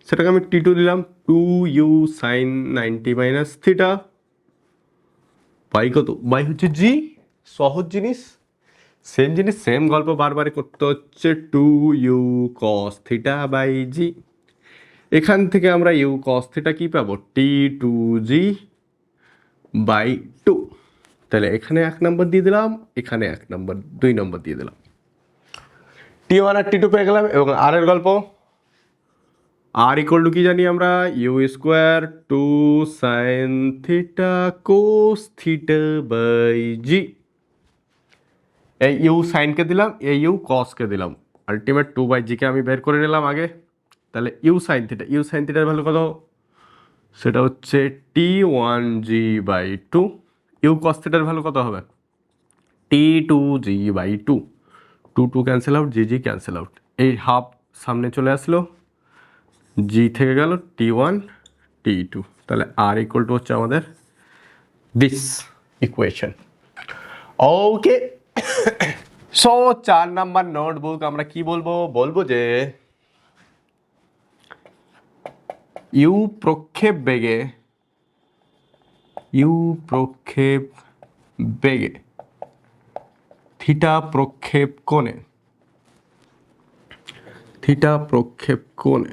সেটাকে আমি T2 দিলাম 2u sine 90 minus theta by কত, বাই হচ্ছে জি। সহজ জিনিস, সেম জিনিস সেম গল্প বারবারই করতে হচ্ছে। 2u cos theta by g. এখান থেকে আমরা ইউ cos থিটা কি পাবো, t2g বাই 2। তাহলে এখানে 1 নম্বর দিয়ে দিলাম, এখানে 1 নম্বর 2 নম্বর দিয়ে দিলাম। t1 আর t2 পেয়ে গেলাম। এবং আর এর গল্প, আর ইকুয়াল টু কি জানি আমরা, u square 2 sine theta cos theta by g. এই ইউ সাইনকে দিলাম, এই ইউ কসকে দিলাম, আলটিমেট 2/g-কে আমি বের করে নিলাম আগে। তাহলে u sine theta, u sine থিটার ভ্যালু কত, সেটা হচ্ছে t1g/2। ইউ কস থিটার ভ্যালু কত হবে, t2g/2। 2 ক্যান্সেল আউট, জি ক্যান্সেল আউট, এই হাফ সামনে চলে আসলো, জি থেকে গেল t1 t2। তাহলে আর ইকুয়াল টু হচ্ছে আমাদের this equation. Okay, so 4 number notebook আমরা কি বলবো, বলবো যে ইউ প্রক্ষেপ বেগে, ইউ প্রক্ষেপ বেগে থিটা প্রক্ষেপ কোণে, থিটা প্রক্ষেপ কোণে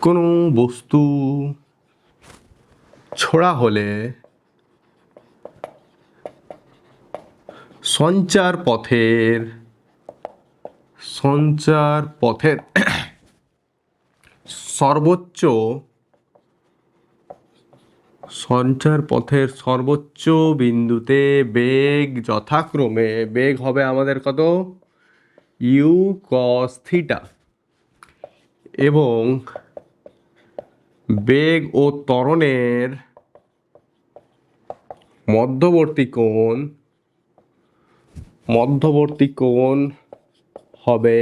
কোনো বস্তু ছোড়া হলে সঞ্চার পথের সর্বোচ্চ বিন্দুতে বেগ যথাক্রমে, বেগ হবে আমাদের কত, ইউ কস থিটা, এবং বেগ ও ত্বরণের মধ্যবর্তী কোণ হবে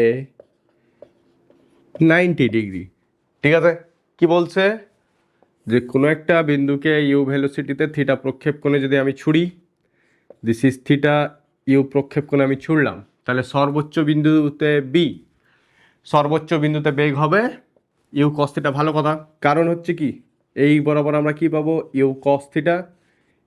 90 ডিগ্রি। ঠিক আছে, কি বলছে, যে কোনো একটা বিন্দুকে ইউ ভেলোসিটিতে থিটা প্রক্ষেপ কোণে যদি আমি ছুড়ি, দিস ইজ থিটা, ইউ প্রক্ষেপ কোণে আমি ছুড়লাম, তাহলে সর্বোচ্চ বিন্দুতে বেগ হবে ইউ কস থিটা। ভালো কথা, কারণ হচ্ছে কি, এই বরাবর আমরা কি পাবো, ইউ কস থিটা,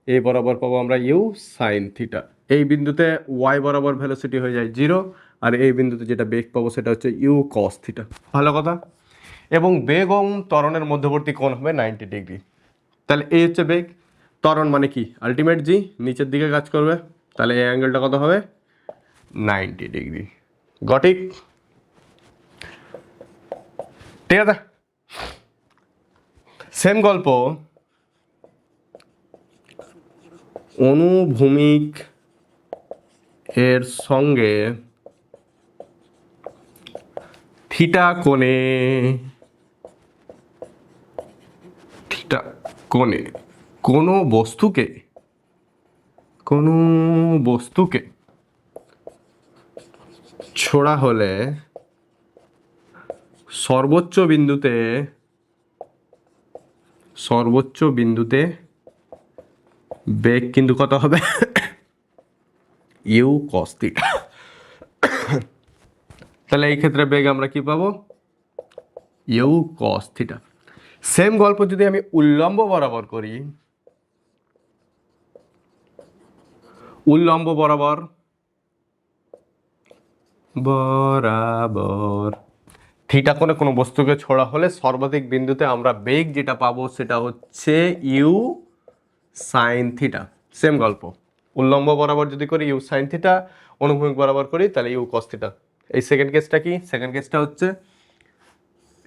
এই বরাবর পাবো আমরা ইউ সাইন থিটা। এই বিন্দুতে ওয়াই বরাবর ভেলোসিটি হয়ে যায় 0, আর এই বিন্দুতে যেটা বেগ পাবো সেটা হচ্ছে ইউ কস থিটা। ভালো কথা, এবং বেগ ও ত্বরণের মধ্যবর্তী কোণ হবে 90 ডিগ্রি। তাহলে এই হচ্ছে বেগ, ত্বরণ মানে কি, আলটিমেট জি নিচের দিকে কাজ করবে, তাহলে এই অ্যাঙ্গেলটা কত হবে, 90 ডিগ্রি। Got it? ঠিক আছে, সেম গল্প, অনুভূমিক এর সঙ্গে থিটা কোণে কোনো বস্তুকে ছোড়া হলে সর্বোচ্চ বিন্দুতে বেগ কিন্তু কত হবে, ইউ কস থিটা। তাহলে এই ক্ষেত্রে বেগ আমরা কি পাবো, ইউ কস থিটা। সেম গল্প যদি আমি উল্লম্ব বরাবর করি, উল্লম্ব বরাবর থিটা কোণে কোনো বস্তুকে ছোড়া হলে সর্বাধিক বিন্দুতে আমরা বেগ যেটা পাবো সেটা হচ্ছে ইউ সাইন থিটা। সেম গল্প, উল্লম্ব বরাবর যদি করি ইউ সাইন থিটা, অনুভূমিক বরাবর করি তাহলে ইউ কস থিটা। এই সেকেন্ড কেসটা কি, সেকেন্ড কেসটা হচ্ছে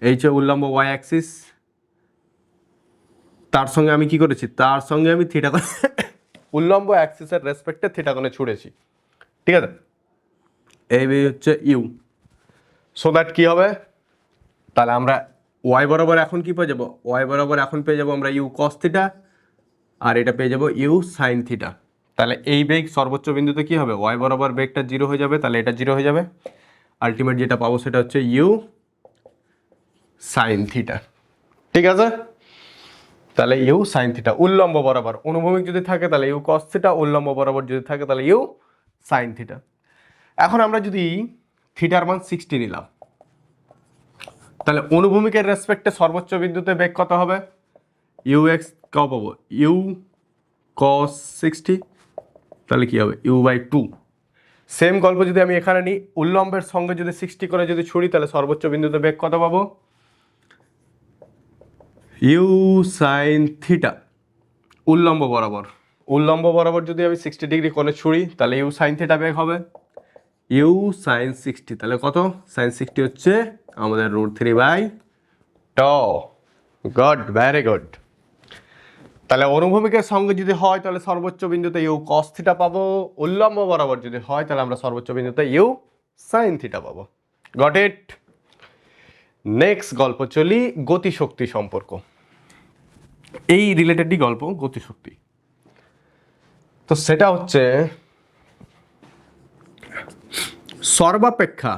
এই যে উল্লম্ব ওয়াই অ্যাক্সিস, তার সঙ্গে আমি কি করেছি, তার সঙ্গে আমি থিটা কোণে উল্লম্ব অ্যাক্সিসের রেসপেক্টে থিটা কোণে ছুড়েছি। ঠিক আছে, এই হচ্ছে ইউ। সো দ্যাট কি হবে, তাহলে আমরা ওয়াই বরাবর এখন কি পেয়ে যাবো, ওয়াই বরাবর এখন পেয়ে যাবো আমরা ইউ কস থিটা, আর এটা পেয়ে যাবো ইউ সাইন থিটা। তাহলে এই বেগ সর্বোচ্চ বিন্দুতে কি হবে, ওয়াই বরাবর বেগটা 0 হয়ে যাবে, তাহলে এটা 0 হয়ে যাবে, আলটিমেট যেটা পাবো সেটা হচ্ছে ইউ সাইন থিটা। ঠিক আছে, তাহলে ইউ সাইন থিটা উল্লম্ব বরাবর, অনুভূমিক যদি থাকে তাহলে ইউ কস থিটা, উল্লম্ব বরাবর যদি থাকে তাহলে ইউ সাইন থিটা। এখন আমরা যদি থিটার মান 60 নিলাম, তাহলে অনুভূমিকের রেসপেক্টে সর্বোচ্চ বিন্দুতে বেগ কত হবে, ইউ এক্স কত পাবো ইউ কস 60, তাহলে কি হবে u/2। সেম গল্প যদি আমি এখানে নিই, উল্লম্বের সঙ্গে যদি 60 করে যদি ছুড়ি তাহলে সর্বোচ্চ বিন্দুতে বেগ কত পাবো ইউ সাইন থিটা। উল্লম্ব বরাবর যদি আমি 60 ডিগ্রি কোণে ছুড়ি তাহলে ইউ সাইন থিটা বেগ হবে ইউ সাইন 60, তাহলে কত সাইন 60 হচ্ছে আমাদের √3/τ। Good, very good. তাহলে অনুভূমিকের সঙ্গে যদি হয় তাহলে সর্বোচ্চ বিন্দুতে ইউ কস থিটা পাবো, উল্লম্ব বরাবর যদি হয় তাহলে আমরা সর্বোচ্চ বিন্দুতে ইউ সাইন থিটা পাবো। Got it. নেক্সট গল্প চলি গতিশক্তি সম্পর্ক। এই রিলেটেডই গল্প গতিশক্তি। তো সেটা হচ্ছে সর্বাপেক্ষা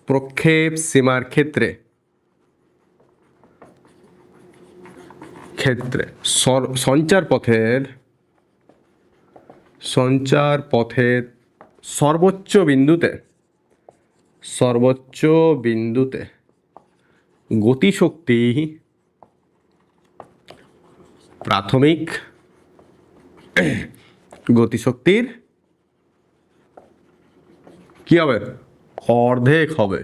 প্রক্ষেপ সীমার ক্ষেত্রে সঞ্চার পথের সর্বোচ্চ বিন্দুতে গতিশক্তি প্রাথমিক গতিশক্তির কি হবে অর্ধেক হবে।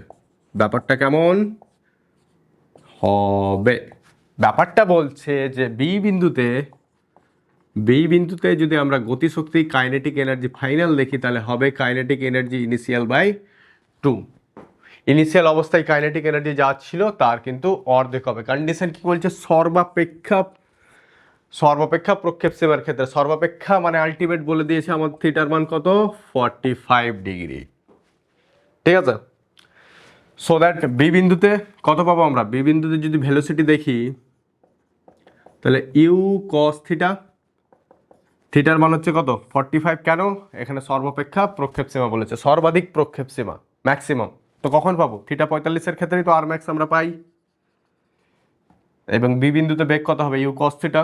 ব্যাপারটা কেমন হবে? ব্যাপারটা বলছে যে বি বিন্দুতে যদি আমরা গতিশক্তি কাইনেটিক এনার্জি ফাইনাল দেখি তাহলে হবে কাইনেটিক এনার্জি ইনিশিয়াল/2। ইনিশিয়াল অবস্থায় কাইনেটিক এনার্জি যা ছিল তার কিন্তু অর্ধেক হবে। কন্ডিশন কি বলছে সর্বাপেক্ষা প্রক্ষেপ সীমার ক্ষেত্রে, সর্বাপেক্ষা মানে আলটিমেট বলে দিয়েছে আমার থিটার মান কত 45 ডিগ্রি। ঠিক আছে, সো দ্যাট বি বিন্দুতে কত পাবো আমরা? বি বিন্দুতে যদি ভেলোসিটি দেখি তাহলে ইউ কস থিটার মান হচ্ছে কত 45। কেন? এখানে সর্বাপেক্ষা প্রক্ষেপ সীমা বলেছে, সর্বাধিক প্রক্ষেপ সীমা ম্যাক্সিমাম। তো কখন পাবো? থিটা 45-এর ক্ষেত্রেই তো আর ম্যাক্স আমরা পাই। এবং বি বিন্দুতে বেগ কত হবে ইউ কস থিটা,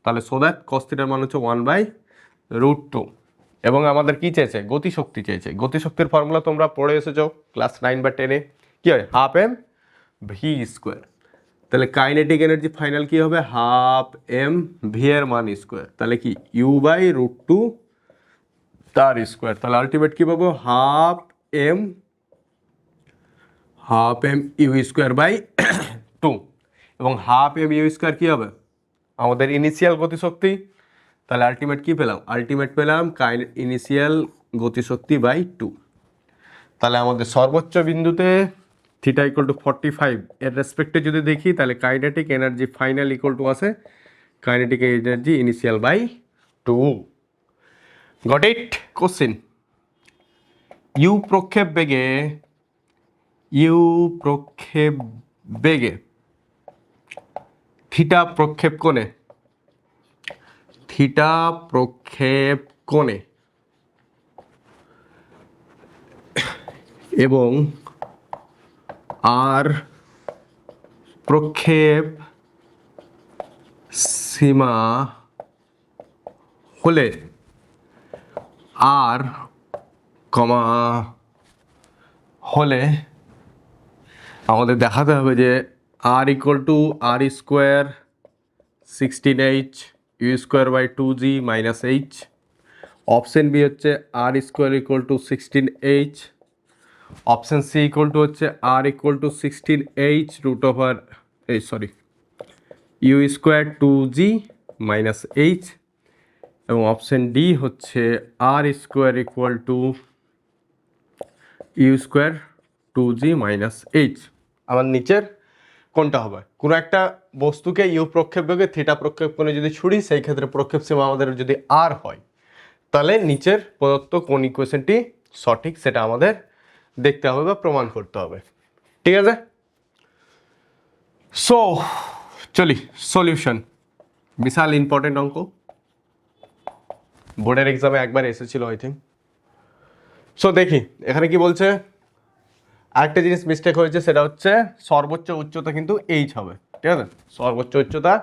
তাহলে সো দ্যাট কস থিটার মান হচ্ছে 1/√2। এবং আমাদের কি চেয়েছে? গতিশক্তি চেয়েছে। গতিশক্তির ফর্মুলা তোমরা পড়ে এসেছো ক্লাস 9 বা 10-এ। কি হয়? ½mv²। তাহলে কাইনেটিক এনার্জি ফাইনাল কি হবে? ½mv এর মান স্কোয়ার, তাহলে কি u/√2 তার স্কোয়ার। তাহলে আলটিমেট কি পাবো? ½mv²/2। এবং ½mv² কি হবে? আমাদের ইনিশিয়াল গতিশক্তি। তাহলে আলটিমেট কি পেলাম? আলটিমেট পেলাম ইনিশিয়াল গতিশক্তি/2। তাহলে আমাদের সর্বোচ্চ বিন্দুতে থিটা =45 এর রেসপেক্টে যদি দেখি তাহলে কাইনেটিক এনার্জি ফাইনাল আছে kinetic energy initial. Got it? Question, u প্রক্ষেপ বেগে থিটা প্রক্ষেপ কোণে এবং আর প্রক্ষেপ সীমা হলে আমাদের দেখাতে হবে যে r=r² 16h u²/2g - h। Option B হচ্ছে r² 16h। অপশন সি হচ্ছে r=16h u²2g - h। এবং অপশন ডি হচ্ছে r² u²2g - h। আমার নিচের কোনটা হবে? কোনো একটা বস্তুকে ইউ প্রক্ষেপ বেগে থিটা প্রক্ষেপ কোণে যদি ছুড়ি সেই ক্ষেত্রে প্রক্ষেপ সীমা আমাদের যদি আর হয় তাহলে নিচের প্রদত্ত কোন ইকুয়েশনটি সঠিক সেটা আমাদের দেখতে হবে বা প্রমাণ করতে হবে। ঠিক আছে, সো চলি সলিউশন। বিশাল ইম্পর্টেন্ট অঙ্ক, বোর্ডের এক্সামে একবার এসেছিল আই থিঙ্ক। সো দেখি এখানে কি বলছে। আরেকটা জিনিস মিস্টেক হয়েছে, সেটা হচ্ছে সর্বোচ্চ উচ্চতা কিন্তু এইচ হবে। ঠিক আছে, সর্বোচ্চ উচ্চতা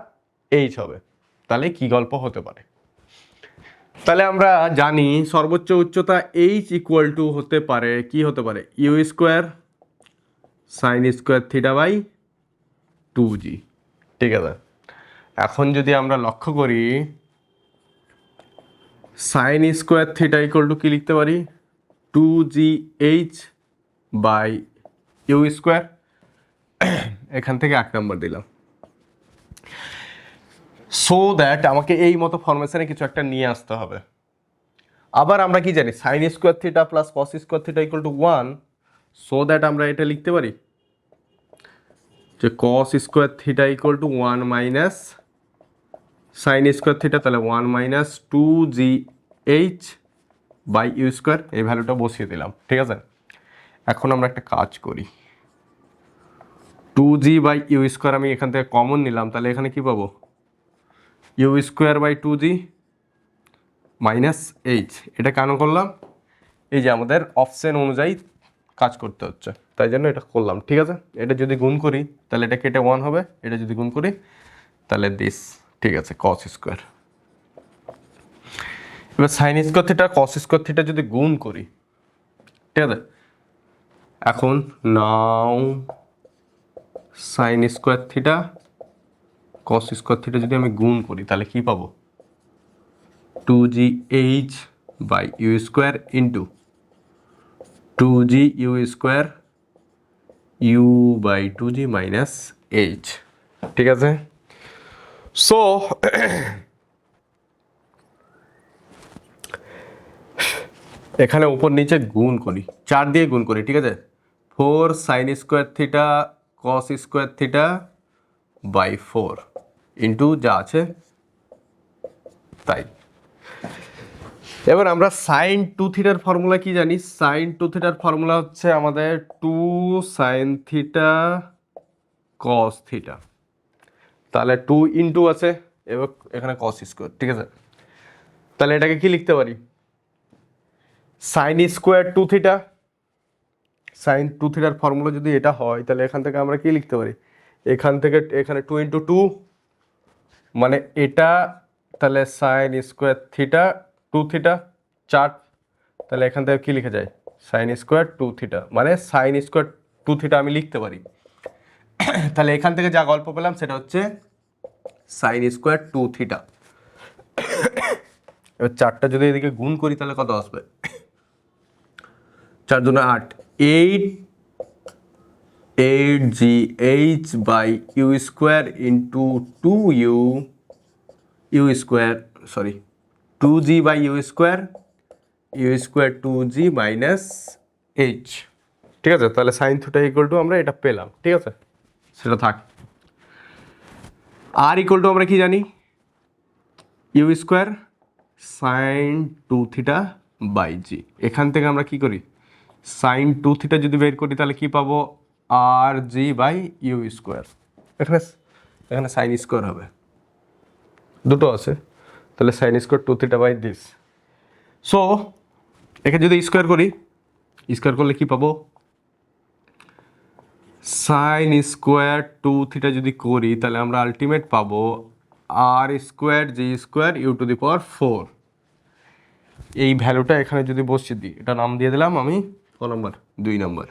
এইচ হবে। তাহলে কি গল্প হতে পারে? তাহলে আমরা জানি সর্বোচ্চ উচ্চতা এইচ = হতে পারে কি হতে পারে? u² sign square theta by 2g। ঠিক আছে, এখন যদি আমরা লক্ষ্য করি sign square theta equal to কি লিখতে পারি, 2gh বাই ইউ স্কোয়ার। এখান থেকে 1 নম্বর দিলাম, সো দ্যাট আমাকে এই মতো ফরমেশনে কিছু একটা নিয়ে আসতে হবে। আবার আমরা কি জানি, sign square theta plus cos square theta equal two 1, so that আমরা এটা লিখতে পারি যে কস square theta equal two 1 minus sine square theta, তাহলে 1 minus 2gh by u square, এই ভ্যালুটা বসিয়ে দিলাম। ঠিক আছে, এখন আমরা একটা কাজ করি, 2g বাই ইউ স্কোয়ার আমি এখান থেকে কমন নিলাম, তাহলে এখানে কি পাবো, u square by 2g minus h. এটা কেন করলাম, এই যে আমাদের অপশন অনুযায়ী কাজ করতে হচ্ছে, তাই জন্য এটা করলাম। ঠিক আছে, এটা যদি গুণ করি তাহলে এটা কেটে 1 হবে, এটা যদি গুণ করি তাহলে দিস। ঠিক আছে, কস স্কোয়ার। এবার sine square theta cos square theta যদি গুণ করি, ঠিক আছে, এখন now sine square theta cos square theta যদি আমি গুণ করি তাহলে কি পাবো, 2gh by u square into 2g u square u by 2g minus h. ঠিক আছে, সো এখানে উপর নিচে গুণ করি, 4 দিয়ে গুণ করি। ঠিক আছে, 4 sine square theta cos square theta by 4 into যা আছে তাই। এবার আমরা সাইন 2 থিটার ফর্মুলা কি জানি, সাইন 2 থিটার ফর্মুলা হচ্ছে আমাদের 2 সাইন থিটা কস থিটা, তাহলে 2 ইন্টু আছে এবার এখানে কস স্কোয়ার। ঠিক আছে, তাহলে এটাকে কি লিখতে পারি, সাইন স্কোয়ার 2 থিটা, সাইন 2 থিটার ফর্মুলা যদি এটা হয় তাহলে এখান থেকে আমরা কি লিখতে পারি, এখান থেকে এখানে 2 ইন্টু 2 মানে এটা, তাহলে সাইন স্কোয়ার থিটা 2 থিটা 4, তাহলে এখান থেকে কি লিখে যায়, সাইন স্কোয়ার 2 থিটা মানে সাইন স্কোয়ার 2 থিটা আমি লিখতে পারি। তাহলে এখান থেকে যা গল্প পেলাম সেটা হচ্ছে সাইন স্কোয়ার 2 থিটা। এবার 4টা যদি এদিকে গুণ করি তাহলে কত আসবে, 4 দুগুণে 8, 8gh by u square into 2u square, sorry 2g by u square 2g minus h. ঠিক আছে, তাহলে সাইন থিটা ইকুয়াল টু আমরা এটা পেলাম। ঠিক আছে, সেটা থাক। আর ইকুয়াল টু আমরা কি জানি, u square sine 2 theta by g. এখান থেকে আমরা কি করি, সাইন 2 থিটা যদি বের করি তাহলে কি পাবো, R g by u square. এখানে এখানে সাইন স্কোয়ার হবে, দুটো আছে, তাহলে sine square 2 theta by this. So এখানে যদি স্কোয়ার করি, স্কোয়ার করলে কি পাবো, সাইন স্কোয়ার 2 থিটা যদি করি তাহলে আমরা আলটিমেট পাবো R square g square u to the power 4। এই ভ্যালুটা এখানে যদি বসিয়ে দিই, এটা নাম দিয়ে দিলাম আমি ক নম্বর, 2 নম্বর।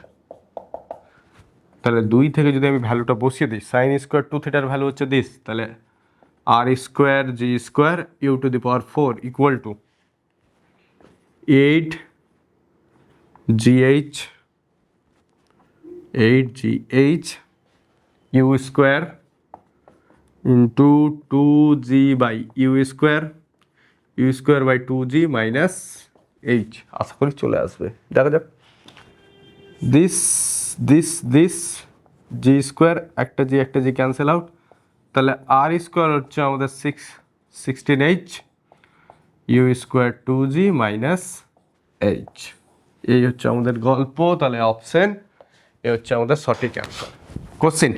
তাহলে 2 থেকে যদি আমি ভ্যালুটা বসিয়ে দিই, সাইন স্কোয়ার 2 থিটার ভ্যালু হচ্ছে দিস, তাহলে R square g square u to the power 4 equal to 8gh u square into 2g by u square by 2g minus h. আশা করি চলে আসবে, দেখা যাক। দিস জি স্কোয়ার, একটা জি ক্যান্সেল আউট, তাহলে আর স্কোয়ার হচ্ছে আমাদের 16h you square 2g minus H. এই হচ্ছে আমাদের গল্প, তাহলে অপশন এ হচ্ছে আমাদের সঠিক অ্যান্সার। কোশ্চিন,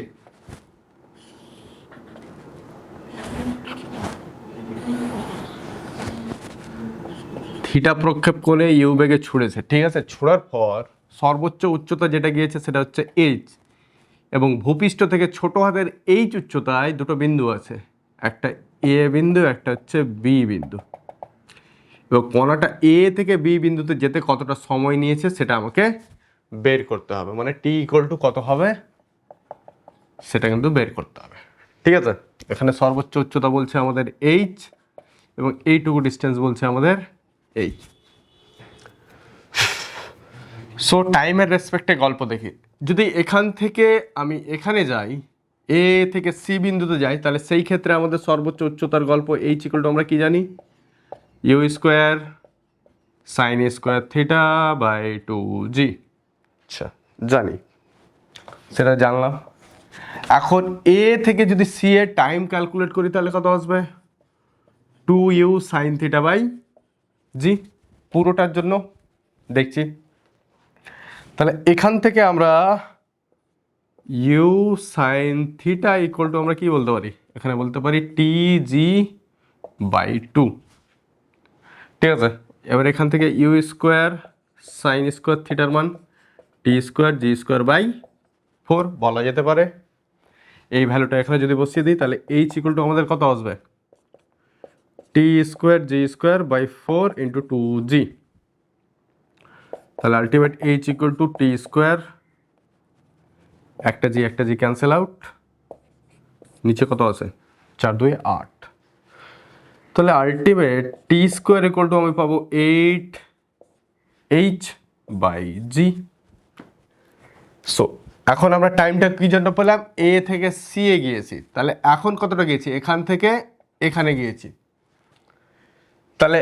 থিটা প্রক্ষেপ কোণে ইউ বেগে ছুঁড়েছে। ঠিক আছে, ছোড়ার পর সর্বোচ্চ উচ্চতা যেটা গিয়েছে সেটা হচ্ছে এইচ, এবং ভূপৃষ্ঠ থেকে ছোট হাতের এইচ উচ্চতায় দুটো বিন্দু আছে, একটা এ বিন্দু একটা হচ্ছে বি বিন্দু, এবং কণাটা এ থেকে বি বিন্দুতে যেতে কতটা সময় নিয়েছে সেটা আমাকে বের করতে হবে, মানে টি ইকুয়াল টু কত হবে সেটা কিন্তু বের করতে হবে। ঠিক আছে, এখানে সর্বোচ্চ উচ্চতা বলছে আমাদের এইচ এবং এইটুকু ডিস্টেন্স বলছে আমাদের এইচ। সো টাইমের রেসপেক্টে গল্প দেখি, যদি এখান থেকে আমি এখানে যাই, এ থেকে সি বিন্দুতে যাই, তাহলে সেই ক্ষেত্রে আমাদের সর্বোচ্চ উচ্চতার গল্প এইচ ইকুয়াল টু আমরা কি জানি, u square sine square theta by 2g। আচ্ছা জানি, সেটা জানলাম। এখন এ থেকে যদি সি এর টাইম ক্যালকুলেট করি তাহলে কত আসবে, 2u সাইন থিটা বাই জি, পুরোটার জন্য দেখছি। তাহলে এখান থেকে আমরা u sine theta equal to আমরা কি বলতে পারি, এখানে বলতে পারি টি জি বাই 2। ঠিক আছে, এবার এখান থেকে ইউ স্কোয়ার সাইন স্কোয়ার থিটার মান টি স্কোয়ার জি স্কোয়ার বাই 4 বলা যেতে পারে। এই ভ্যালুটা এখানে যদি বসিয়ে দিই তাহলে এইচ ইকুয়াল টু আমাদের কত আসবে, T square g square by 4 into 2g। তাহলে ultimate h equal to T square, একটা জি ক্যান্সেল আউট, নিচে কত আছে 4 2 8। তাহলে ultimate T square equal to আমি পাবো 8h বাই জি। সো এখন আমরা টাইমটা কি জন্য পেলাম, এ থেকে সি এ গিয়েছি, তাহলে এখন কতটা গিয়েছি, এখান থেকে এখানে গিয়েছি। তাহলে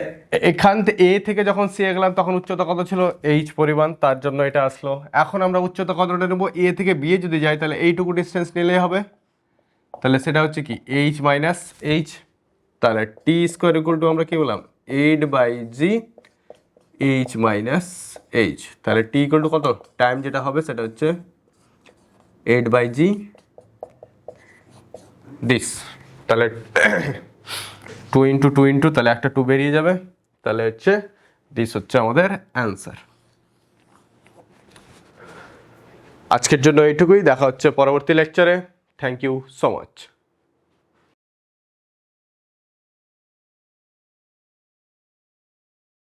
এখান থেকে এ থেকে যখন সি এ গেলাম তখন উচ্চতা কত ছিল, এইচ পরিমাণ, তার জন্য এটা আসলো। এখন আমরা উচ্চতা কতটা নেবো, এ থেকে বি এ যদি যাই তাহলে এইটুকু ডিস্টেন্স নিলেই হবে, তাহলে সেটা হচ্ছে কি এইচ মাইনাস এইচ। তাহলে টি স্কোয়ার ইকুয়াল টু আমরা কি বললাম 8 by g h minus h. তাহলে টি ইকুয়াল টু কত, টাইম যেটা হবে সেটা হচ্ছে 8 বাই জি দিস। তাহলে 2 ইন্টু 2 ইন্টু, তাহলে একটা 2 বেরিয়ে যাবে, তাহলে হচ্ছে দিস হচ্ছে আমাদের অ্যান্সার। আজকের জন্য এইটুকুই, দেখা হচ্ছে পরবর্তী লেকচারে। Thank you so much.